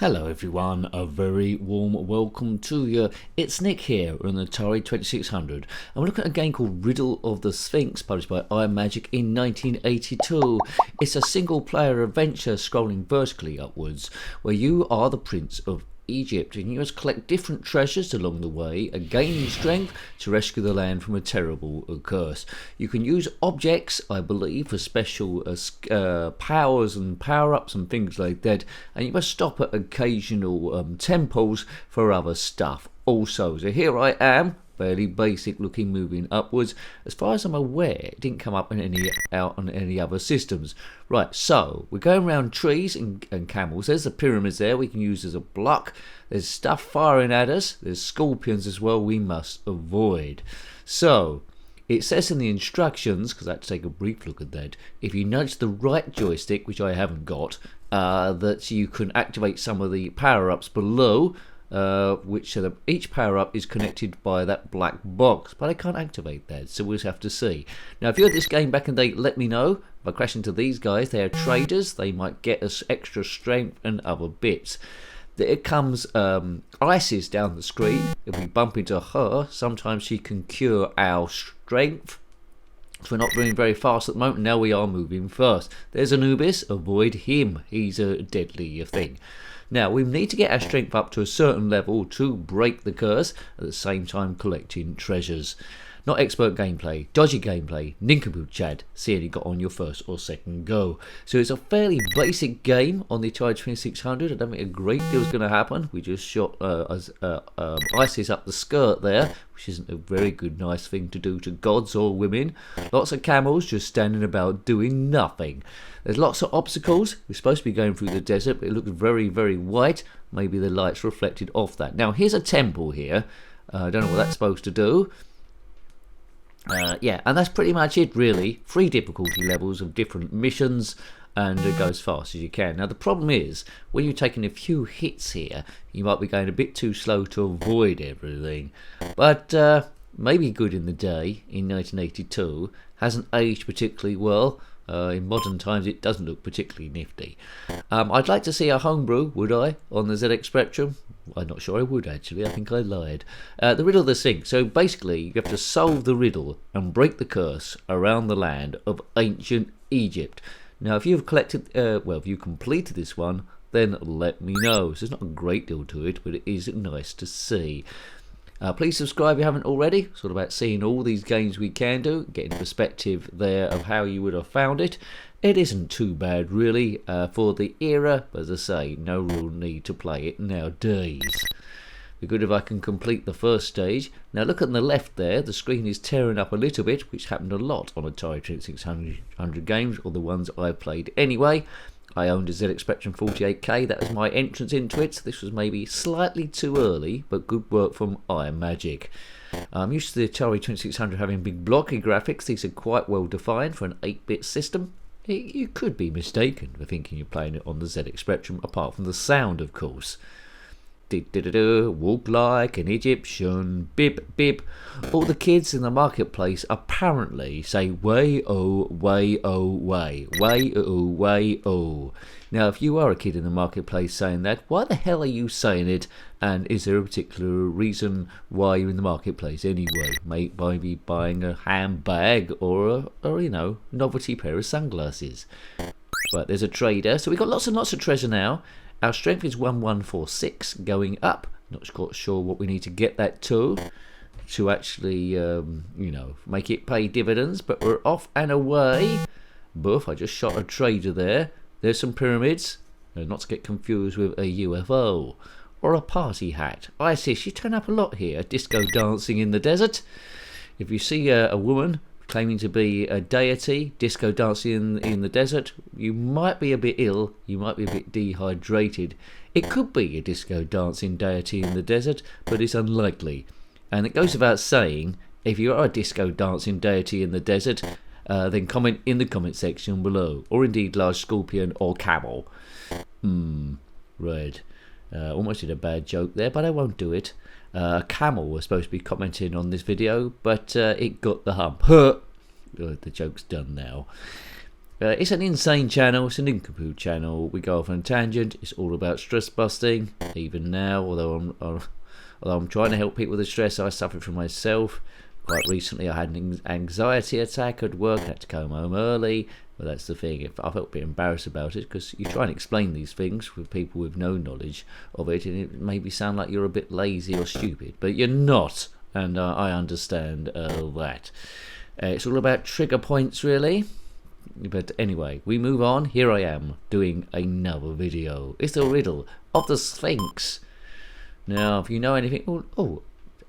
Hello everyone, a very warm welcome to you. It's Nick here on the Atari 2600 and we're looking at a game called Riddle of the Sphinx, published by Imagic in 1982. It's a single player adventure scrolling vertically upwards where you are the Prince of Egypt and you must collect different treasures along the way and gaining strength to rescue the land from a terrible curse. You can use objects, I believe, for special powers and power-ups and things like that, and you must stop at occasional temples for other stuff also. So here I am, fairly basic looking, moving upwards. As far as I'm aware, it didn't come up on any other systems. Right, so we're going around trees and camels. There's the pyramids there we can use as a block. There's stuff firing at us. There's scorpions as well we must avoid. So it says in the instructions, because I had to take a brief look at that, if you nudge the right joystick, which I haven't got, that you can activate some of the power-ups below, which each power-up is connected by that black box, but I can't activate that, so we'll just have to see. Now, if you had this game back in the day, let me know. If I crash into these guys, they are traders. They might get us extra strength and other bits. There comes Isis down the screen. If we bump into her, sometimes she can cure our strength. So we're not moving very fast at the moment. Now we are moving fast. There's Anubis. Avoid him. He's a deadly thing. Now, we need to get our strength up to a certain level to break the curse, at the same time collecting treasures. Not expert gameplay, dodgy gameplay, nincompoop Chad, seeing you got on your first or second go. So it's a fairly basic game on the Atari 2600. I don't think a great deal's going to happen. We just shot Isis up the skirt there, which isn't a very good, nice thing to do to gods or women. Lots of camels just standing about doing nothing. There's lots of obstacles. We're supposed to be going through the desert, but it looks very, very white. Maybe the light's reflected off that. Now, here's a temple here. I don't know what that's supposed to do. Yeah, and that's pretty much it, really. 3 difficulty levels of different missions, and go as fast as you can. Now, the problem is, when you're taking a few hits here, you might be going a bit too slow to avoid everything. But maybe good in the day, in 1982. Hasn't aged particularly well. In modern times, it doesn't look particularly nifty. I'd like to see a homebrew, would I, on the ZX Spectrum? I'm not sure I would, actually. I think I lied. The Riddle of the Sphinx. So basically, you have to solve the riddle and break the curse around the land of ancient Egypt. Now, if you've collected, if you completed this one, then let me know. So there's not a great deal to it, but it is nice to see. Please subscribe if you haven't already. It's all about seeing all these games we can do, getting perspective there of how you would have found it. It isn't too bad, really, for the era, but as I say, no real need to play it nowadays. Be good if I can complete the first stage. Now look on the left there, the screen is tearing up a little bit, which happened a lot on Atari 2600 games, or the ones I played anyway. I owned a ZX Spectrum 48K, that was my entrance into it. This was maybe slightly too early, but good work from Imagic. I'm used to the Atari 2600 having big blocky graphics. These are quite well defined for an 8-bit system. You could be mistaken for thinking you're playing it on the ZX Spectrum, apart from the sound, of course. Walk like an Egyptian, bib, bib. All the kids in the marketplace apparently say way-oh, way-oh, way, way-oh, way-oh. Now, if you are a kid in the marketplace saying that, why the hell are you saying it? And is there a particular reason why you're in the marketplace anyway? Maybe buying a handbag or you know, novelty pair of sunglasses. Right, there's a trader. So we've got lots and lots of treasure now. Our strength is 1146 going up. Not quite sure what we need to get that to actually, you know, make it pay dividends. But we're off and away. Boof, I just shot a trader there. There's some pyramids. Not to get confused with a UFO or a party hat. Isis, you turn up a lot here. Disco dancing in the desert. If you see a woman claiming to be a deity, disco dancing in the desert, you might be a bit ill, you might be a bit dehydrated. It could be a disco dancing deity in the desert, but it's unlikely. And it goes without saying, if you are a disco dancing deity in the desert, then comment in the comment section below, or indeed large scorpion or camel. Right. Almost did a bad joke there, but I won't do it. Camel was supposed to be commenting on this video, but it got the hump. The joke's done now. It's an insane channel, it's an incomplete channel. We go off on a tangent, it's all about stress busting, even now, although I'm trying to help people with the stress I suffer from myself. Quite recently I had an anxiety attack at work, had to come home early, but that's the thing, I felt a bit embarrassed about it, because you try and explain these things with people with no knowledge of it, and it maybe sound like you're a bit lazy or stupid, but you're not, and I understand that. It's all about trigger points, really. But anyway, we move on. Here I am doing another video. It's the riddle of the Sphinx. Now, if you know anything,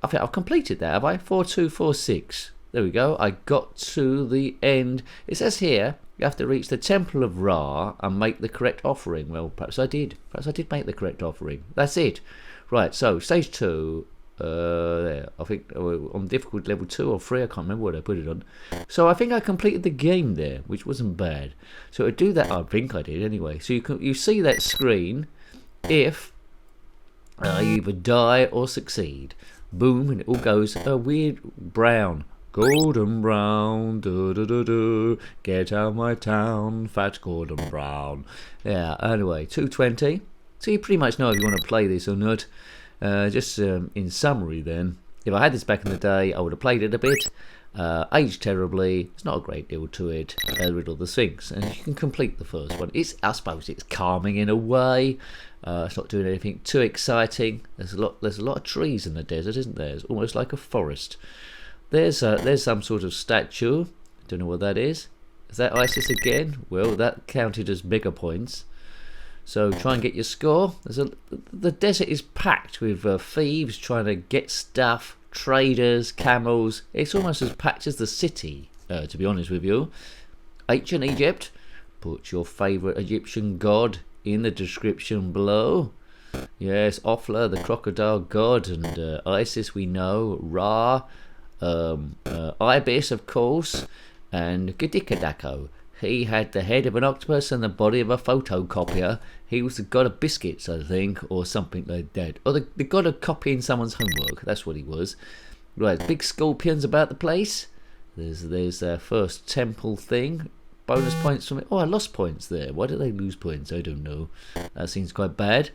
I think I've completed that, have I? 4246. There we go. I got to the end. It says here you have to reach the Temple of Ra and make the correct offering. Well, perhaps I did. Perhaps I did make the correct offering. That's it. Right. So stage 2. There, I think on difficult level 2 or 3, I can't remember what I put it on. So I think I completed the game there, which wasn't bad. So to do that, I think I did anyway. So you see that screen if you either die or succeed. Boom, and it all goes a weird brown, golden brown, get out of my town, fat golden brown. Yeah, anyway, 220. So you pretty much know if you want to play this or not. Just in summary then, if I had this back in the day, I would have played it a bit. Aged terribly, there's not a great deal to it. Riddle of the Sphinx, and you can complete the first one. I suppose it's calming in a way. It's not doing anything too exciting. There's a lot of trees in the desert, isn't there? It's almost like a forest. There's some sort of statue. Don't know what that is. Is that Isis again? Well, that counted as bigger points. So try and get your score. The desert is packed with thieves trying to get stuff, traders, camels. It's almost as packed as the city, to be honest with you. Ancient Egypt. Put your favourite Egyptian god in the description below. Yes, Ofla, the crocodile god, and Isis we know, Ra, Ibis of course, and Gadikadako. He had the head of an octopus and the body of a photocopier. He was the god of biscuits, I think, or something like that. Or the god of copying someone's homework. That's what he was. Right, big scorpions about the place. There's their first temple thing. Bonus points from it. Oh, I lost points there. Why did they lose points? I don't know. That seems quite bad.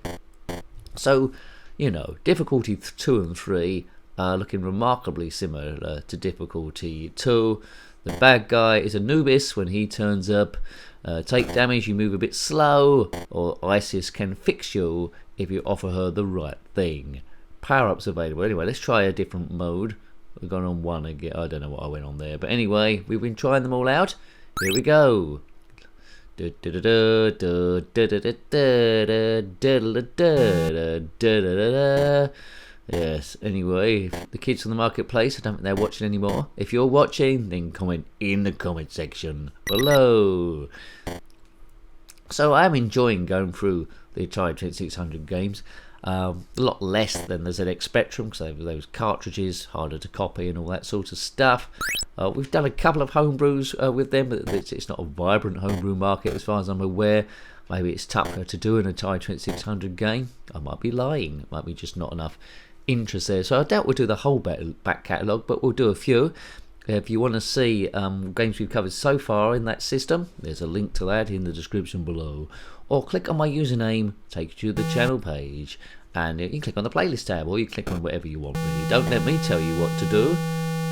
So, you know, difficulty 2 and 3 are looking remarkably similar to difficulty 2. The bad guy is Anubis when he turns up. Take damage, you move a bit slow, or Isis can fix you if you offer her the right thing. Power-ups available. Anyway, let's try a different mode. We've gone on 1 again. I don't know what I went on there. But anyway, we've been trying them all out. Here we go. Yes, anyway, the kids on the marketplace, I don't think they're watching anymore. If you're watching, then comment in the comment section below. So I'm enjoying going through the Atari 2600 games. A lot less than the ZX Spectrum, because those cartridges, harder to copy and all that sort of stuff. We've done a couple of homebrews with them, but it's not a vibrant homebrew market as far as I'm aware. Maybe it's tougher to do an Atari 2600 game. I might be lying. It might be just not enough interest there. So I doubt we'll do the whole back catalogue, but we'll do a few. If you want to see games we've covered so far in that system, there's a link to that in the description below. Or click on my username, takes you to the channel page, and you can click on the playlist tab, or you click on whatever you want really. Don't let me tell you what to do.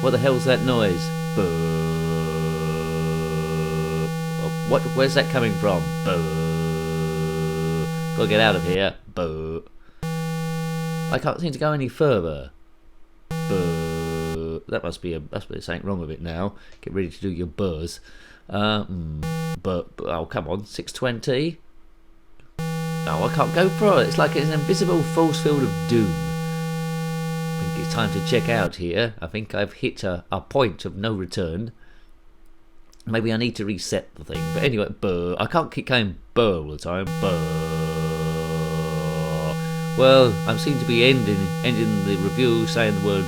What the hell's that noise? Oh, where's that coming from? Gotta get out of here. I can't seem to go any further. That must be something wrong with it now. Get ready to do your buzz. Oh, come on, 620. No, I can't go for it. It's like it's an invisible force field of doom. I think it's time to check out here. I think I've hit a point of no return. Maybe I need to reset the thing. But anyway, I can't keep going all the time. Well, I seem to be ending the review saying the word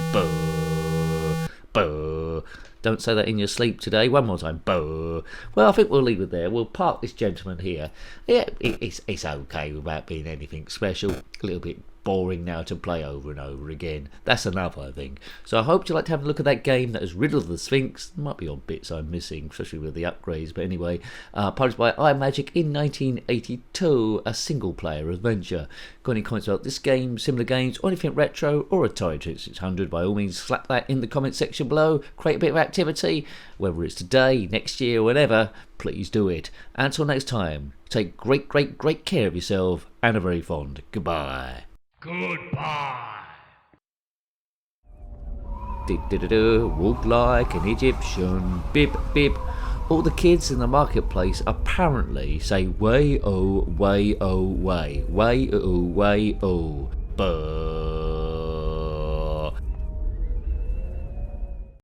Don't say that in your sleep today. One more time. Well, I think we'll leave it there. We'll park this gentleman here. Yeah, it's okay without being anything special. A little bit boring now to play over and over again. That's another thing. So I hope you like to have a look at that game. That is Riddle of the Sphinx. There might be odd bits I'm missing, especially with the upgrades, but anyway, published by Imagic in 1982, a single player adventure. Got any comments about this game, similar games, or anything retro or Atari 2600, by all means slap that in the comment section below. Create a bit of activity, whether it's today, next year, whenever, please do it. Until next time, take great care of yourself, and a very fond goodbye. Goodbye. Walk like an Egyptian, bib bib. All the kids in the marketplace apparently say way oh, way oh, way oh, way oh. Buh.